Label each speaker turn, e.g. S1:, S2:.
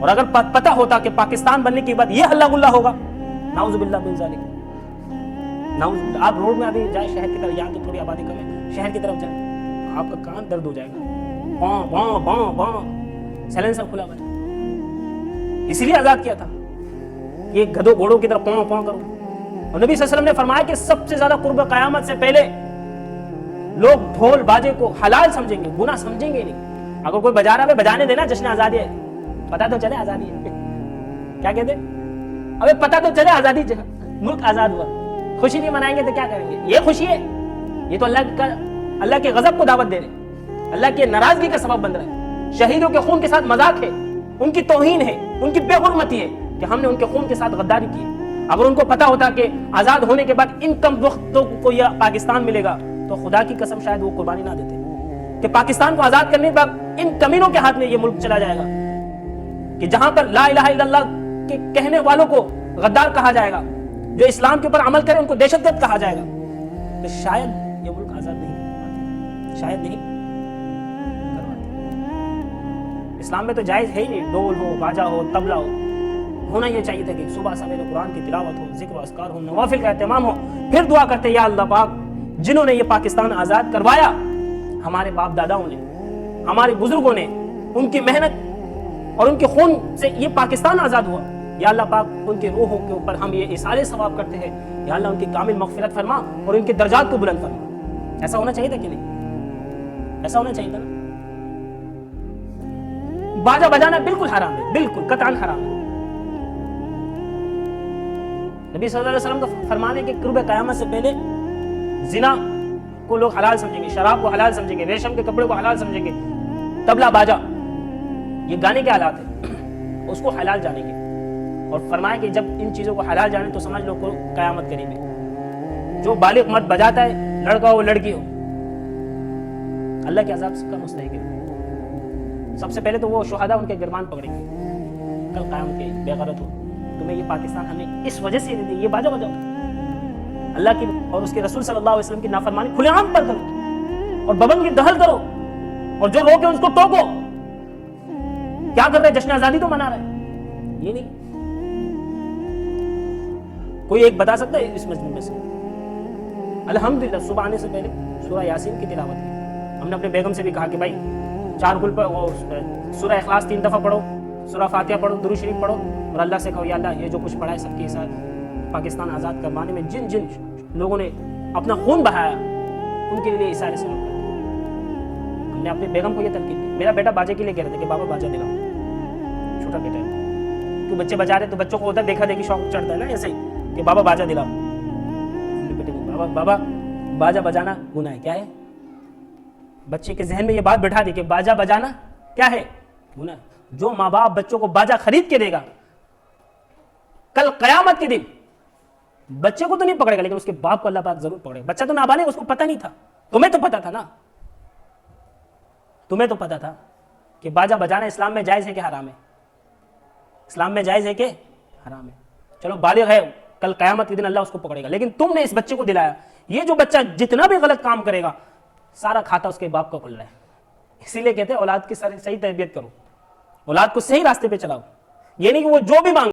S1: اور اگر پتہ ہوتا کہ پاکستان بننے کے بعد یہ ہلہ گلہ ہوگا، نعوذ باللہ من ذالک، نعوذ باللہ، آپ روڈ میں ابھی جائیں شہر کی طرف، یہاں تو تھوڑی آبادی کم ہے، شہر کی طرف جائیں آپ کا کان درد ہو جائے گا، باں باں باں باں، سیلنسر کھلا ہوا ہے، اسی لیے آزاد کیا تھا، یہ گدھوں گھوڑوں کی طرف پاں پاں کرو۔ اور نبی صلی اللہ علیہ وسلم نے فرمایا کہ سب سے زیادہ قرب قیامت سے پہلے لوگ ڈھول باجے کو حلال سمجھیں گے، گناہ سمجھیں گے نہیں۔ اگر کوئی بجا رہا ہے بجانے دینا، جشن آزادی ہے، پتہ تو چلے آزادی ہے، کیا کہتے ہیں، ابھی پتہ تو چلے آزادی، ملک آزاد ہوا، خوشی نہیں منائیں گے تو کیا کریں گے؟ یہ خوشی ہے، یہ تو اللہ کے غضب کو دعوت دے رہے، اللہ کی ناراضگی کا سبب بن رہا ہے، شہیدوں کے خون کے ساتھ مذاق ہے، ان کی توہین ہے، ان کی بے حرمتی ہے کہ ہم نے ان کے خون کے ساتھ غداری کی۔ اگر ان کو پتا ہوتا کہ آزاد ہونے کے بعد ان کم وقتوں کو یہ پاکستان ملے گا تو خدا کی قسم شاید وہ قربانی نہ دیتے کہ پاکستان کو آزاد کرنے کے بعد ان کمینوں کے ہاتھ میں یہ ملک چلا جائے گا، کہ جہاں پر لا الہ الا اللہ کے کہنے والوں کو غدار کہا جائے گا، جو اسلام کے اوپر عمل کرے ان کو دہشت گرد کہا جائے گا، تو شاید یہ ملک آزاد نہیں کرواتے، شاید نہیں کرواتے۔ اسلام میں تو جائز ہے ہی نہیں، ڈول ہو، باجا ہو، طبلہ ہو، ہونا یہ چاہیے تھا کہ صبح سویرے قرآن کی تلاوت ہو، ذکر و اذکار ہو، نوافل کا اہتمام ہو، پھر دعا کرتے یا اللہ پاک جنہوں نے یہ پاکستان آزاد کروایا، ہمارے باپ داداؤں نے، ہمارے بزرگوں نے، ان کی محنت اور ان کے خون سے یہ پاکستان آزاد ہوا، یا اللہ پاک ان کی روحوں کے اوپر ہم یہ اثار ثواب کرتے ہیں، یا اللہ ان کی کامل مغفرت فرما اور ان کے درجات کو بلند فرما۔ ایسا ہونا چاہیے تھا کہ نہیں؟ ایسا ہونا چاہیے تھا نا۔ باجا بجانا بالکل حرام ہے، بالکل قطعاً حرام ہے۔ نبی صلی اللہ علیہ وسلم کا فرمانے کے قرب قیامت سے پہلے زنا کو لوگ حلال سمجھیں گے، شراب کو حلال سمجھیں گے، ریشم کے کپڑے کو حلال سمجھیں گے، طبلہ باجا یہ گانے کے آلات ہیں، اس کو حلال جانیں گے، اور فرمایا کہ جب ان چیزوں کو حلال جانیں تو سمجھ لو کو قیامت قریب ہے۔ جو بالغ مرد بجاتا ہے، لڑکا ہو لڑکی ہو، اللہ کے عذاب کا مستحق ہے۔ سب سے پہلے تو وہ شہداء ان کے گربان پکڑیں گے کل قیامت کے، بے غیرت ہو، تمہیں یہ پاکستان ہم نے اس وجہ سے دی، یہ باجا بجاؤ، اللہ کی اور اس کے رسول صلی اللہ علیہ وسلم کی نافرمانی کھلے عام پر کرو اور ببن کی دہل کرو، اور جو روکے اس کو ٹوکو۔ کیا کر رہے؟ جشن آزادی تو منا رہے، یہ نہیں۔ کوئی ایک بتا سکتا ہے اس مجلس میں سے؟ الحمدللہ صبح آنے سے پہلے سورہ یاسین کی تلاوت کی، ہم نے اپنے بیگم سے بھی کہا کہ بھائی 4 گل پر سورہ اخلاص 3 دفعہ پڑھو، سورہ فاتحہ پڑھو، درود شریف پڑھو، اور اللہ سے کہو یا اللہ یہ جو کچھ پڑھا ہے سب کے ساتھ پاکستان آزاد کروانے میں جن جن لوگوں نے اپنا خون بہایا ان کے لیے اشارے سے ہم نے اپنی بیگم کو یہ تلقین کی۔ میرا بیٹا باجے کے لیے کہہ رہا تھا کہ بابا باجا دلاؤ، چھوٹا بیٹا ہے، تو بچے بجا رہے تو بچوں کو ہوتا دیکھا دیکھی شوق چڑھتا ہے نا، ایسے ہی کہ بابا باجا دلاؤ، بیٹے کو بابا باجا بجانا گناہ ہے، کیا ہے؟ بچے کے ذہن میں یہ بات بٹھا دی کہ باجا بجانا کیا ہے؟ گناہ۔ جو ماں باپ بچوں کو باجا خرید کے دے گا کل قیامت کے دن بچے کو تو نہیں پکڑے گا، لیکن اس کے باپ کو اللہ پاک ضرور پکڑے گا۔ بچہ تو نابالغ، اس کو پتہ نہیں تھا، تمہیں تو پتہ تھا نا، تمہیں تو پتہ تھا کہ باجا بجانا اسلام میں جائز ہے کہ حرام ہے؟ اسلام میں جائز ہے کہ حرام ہے؟ چلو بالغ ہے، کل قیامت کے دن اللہ اس کو پکڑے گا، لیکن تم نے اس بچے کو دلایا۔ یہ جو بچہ جتنا بھی غلط کام کرے گا سارا کھاتا اس کے باپ کا کھل رہا ہے۔ اسی لیے کہتے ہیں اولاد کی صحیح تربیت کرو، اولاد کو صحیح راستے پہ چلاؤ، یہ نہیں کہ وہ جو بھی مانگ